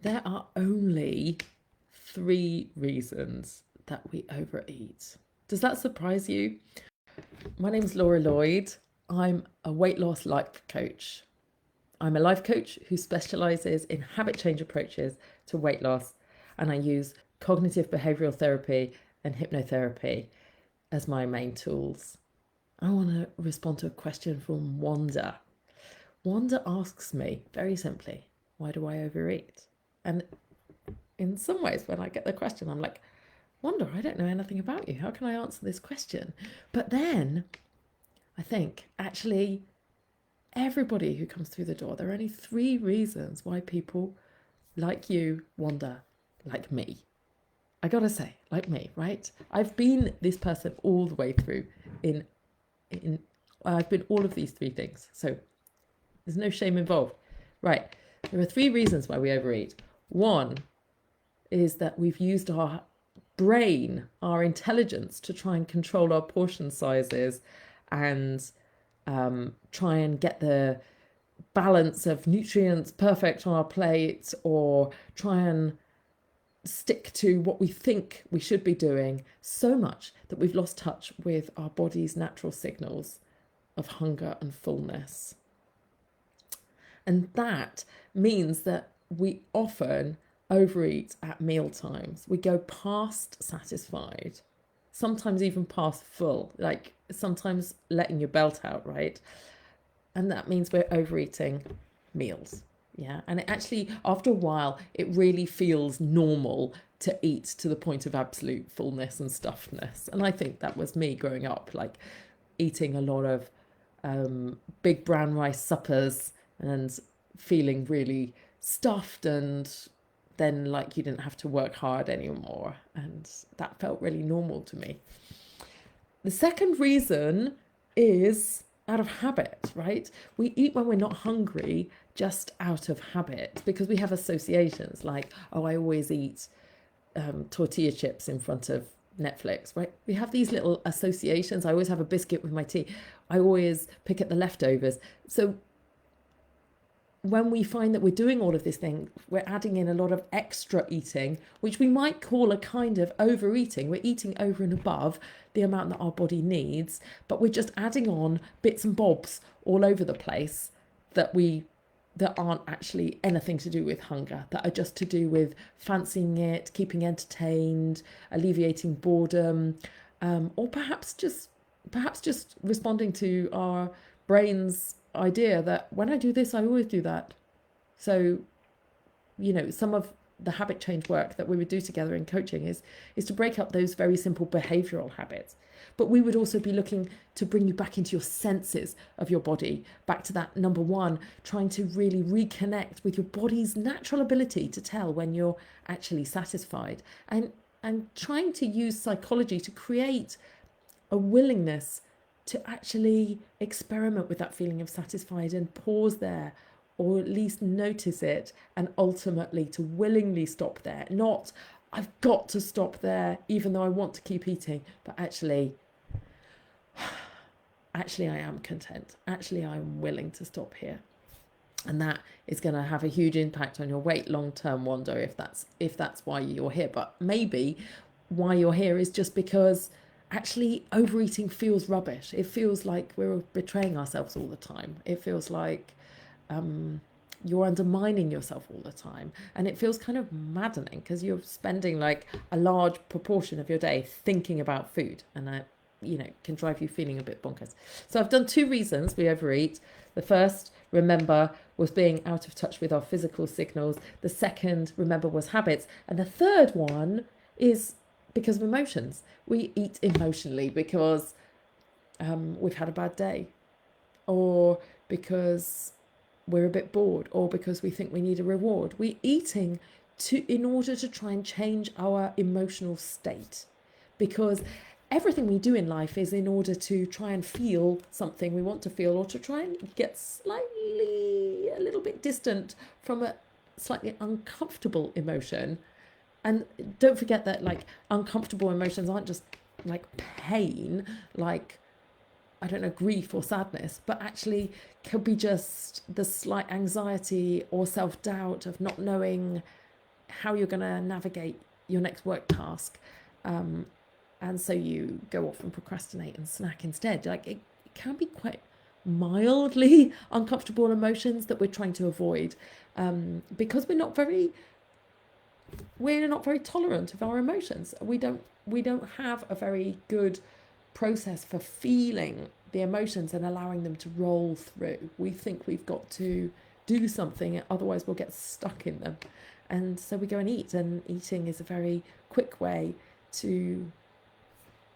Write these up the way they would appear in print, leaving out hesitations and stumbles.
There are only 3 reasons that we overeat. Does that surprise you? My name is Lloyd. I'm a weight loss life coach. I'm a life coach who specializes in habit change approaches to weight loss, and I use cognitive behavioral therapy and hypnotherapy as my main tools. I want to respond to a question from Wanda. Wanda asks me very simply, why do I overeat? And in some ways, when I get the question, I'm like, Wanda, I don't know anything about you. How can I answer this question? But then I think actually everybody who comes through the door, there are only 3 reasons why people like you, Wanda, like me. I gotta say, like me, right? I've been this person all the way through. I've been all of these 3 things, so there's no shame involved. Right, there are 3 reasons why we overeat. One is that we've used our brain, our intelligence, to try and control our portion sizes and try and get the balance of nutrients perfect on our plate, or try and stick to what we think we should be doing, so much that we've lost touch with our body's natural signals of hunger and fullness. And that means that we often overeat at meal times. We go past satisfied, sometimes even past full, like sometimes letting your belt out, right? And that means we're overeating meals. Yeah. And it actually, after a while, it really feels normal to eat to the point of absolute fullness and stuffedness. And I think that was me growing up, like eating a lot of big brown rice suppers and feeling really stuffed, and then like you didn't have to work hard anymore. And that felt really normal to me. The second reason is out of habit, right? We eat when we're not hungry just out of habit because we have associations like, oh, I always eat tortilla chips in front of Netflix, right? We have these little associations. I always have a biscuit with my tea. I always pick at the leftovers. So when we find that we're doing all of this thing, we're adding in a lot of extra eating, which we might call a kind of overeating. We're eating over and above the amount that our body needs, but we're just adding on bits and bobs all over the place that aren't actually anything to do with hunger, that are just to do with fancying it, keeping entertained, alleviating boredom, or perhaps just responding to our brain's idea that when I do this, I always do that. So, some of the habit change work that we would do together in coaching is to break up those very simple behavioral habits. But we would also be looking to bring you back into your senses of your body, back to that number one, trying to really reconnect with your body's natural ability to tell when you're actually satisfied, and trying to use psychology to create a willingness to actually experiment with that feeling of satisfied and pause there, or at least notice it, and ultimately to willingly stop there. Not, I've got to stop there, even though I want to keep eating, but actually I am content. Actually, I'm willing to stop here. And that is going to have a huge impact on your weight long-term, Wanda, if that's why you're here. But maybe why you're here is just because actually overeating feels rubbish. It feels like we're betraying ourselves all the time. It feels like you're undermining yourself all the time, and it feels kind of maddening because you're spending like a large proportion of your day thinking about food, and that can drive you feeling a bit bonkers. So I've done 2 reasons we overeat. The first, remember, was being out of touch with our physical signals. The second, remember, was habits. And the third one is because of emotions. We eat emotionally because we've had a bad day, or because we're a bit bored, or because we think we need a reward. We're eating in order to try and change our emotional state, because everything we do in life is in order to try and feel something we want to feel, or to try and get slightly a little bit distant from a slightly uncomfortable emotion. And don't forget that like uncomfortable emotions aren't just like pain, like, I don't know, grief or sadness, but actually could be just the slight anxiety or self-doubt of not knowing how you're going to navigate your next work task. And so you go off and procrastinate and snack instead. Like it can be quite mildly uncomfortable emotions that we're trying to avoid, because we're not very tolerant of our emotions. We don't have a very good process for feeling the emotions and allowing them to roll through. We think we've got to do something, otherwise we'll get stuck in them. And so we go and eat, and eating is a very quick way to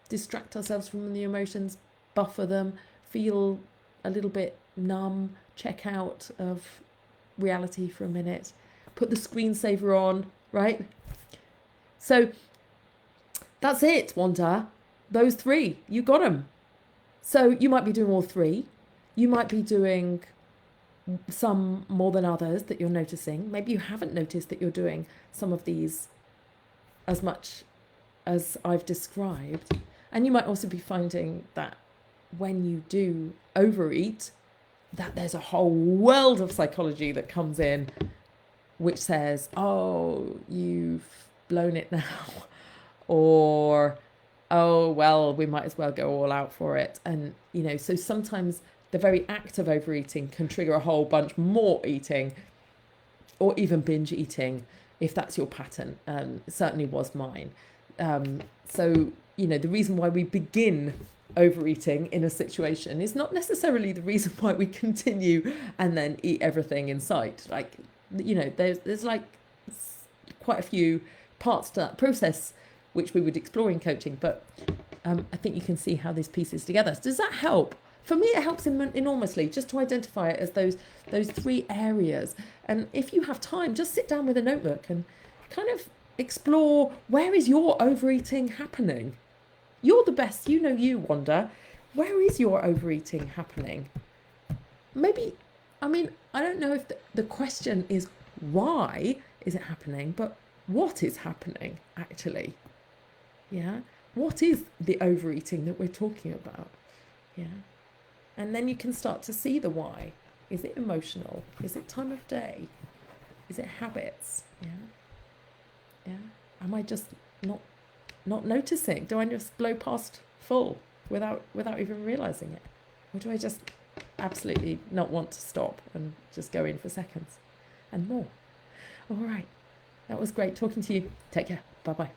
distract ourselves from the emotions, buffer them, feel a little bit numb, check out of reality for a minute, put the screensaver on, right? So that's it, Wanda. Those three, you got them. So you might be doing all three. You might be doing some more than others that you're noticing. Maybe you haven't noticed that you're doing some of these as much as I've described. And you might also be finding that when you do overeat, that there's a whole world of psychology that comes in, which says, oh, you've blown it now. Or, oh, well, we might as well go all out for it. And, so sometimes the very act of overeating can trigger a whole bunch more eating, or even binge eating, if that's your pattern. It certainly was mine. So, the reason why we begin overeating in a situation is not necessarily the reason why we continue and then eat everything in sight. Like, there's like quite a few parts to that process which we would explore in coaching, but I think you can see how these pieces together. Does that help? For me, it helps enormously just to identify it as those three areas. And if you have time, just sit down with a notebook and kind of explore, where is your overeating happening? You're the best, you, Wanda. Where is your overeating happening? Maybe, I don't know if the question is why is it happening, but what is happening actually? Yeah. What is the overeating that we're talking about? Yeah. And then you can start to see the why. Is it emotional? Is it time of day? Is it habits? Yeah. Yeah. Am I just not noticing? Do I just blow past full without even realizing it? Or do I just absolutely not want to stop and just go in for seconds and more? All right. That was great talking to you. Take care. Bye-bye.